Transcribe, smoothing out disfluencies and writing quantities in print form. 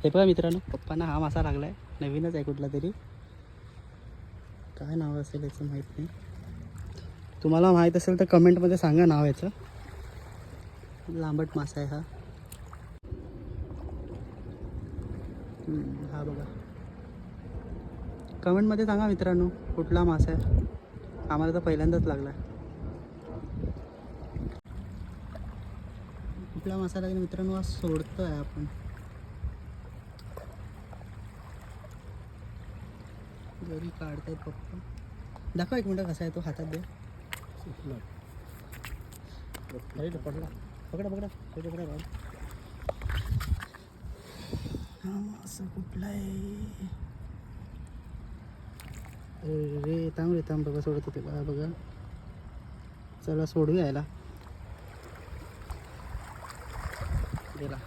हे बघा मित्रांनो, पप्पांना हा मासा लागलाय, नवीनच आहे कुठला तरी. काय नाव असेल याचं माहीत नाही. तुम्हाला माहीत असेल तर कमेंटमध्ये सांगा नाव याचं. लांबट मासा आहे हा. हा बघा, कमेंटमध्ये सांगा मित्रांनो कुठला मासा आहे. आम्हाला तर पहिल्यांदाच लागला. कुठला मासा लागला मित्रांनो, आज सोडतो आहे आपण. जरी काढतायत पप्पा. दाखव एक मिनटं कसा आहे तो, हातात दे. अरे पडला, पकडा पकडा पकडा पकडा. हा मासा कुठला आहे रे? थांब बघा, सोडत होते बघा बघा. चला सोडूया याला. गेला.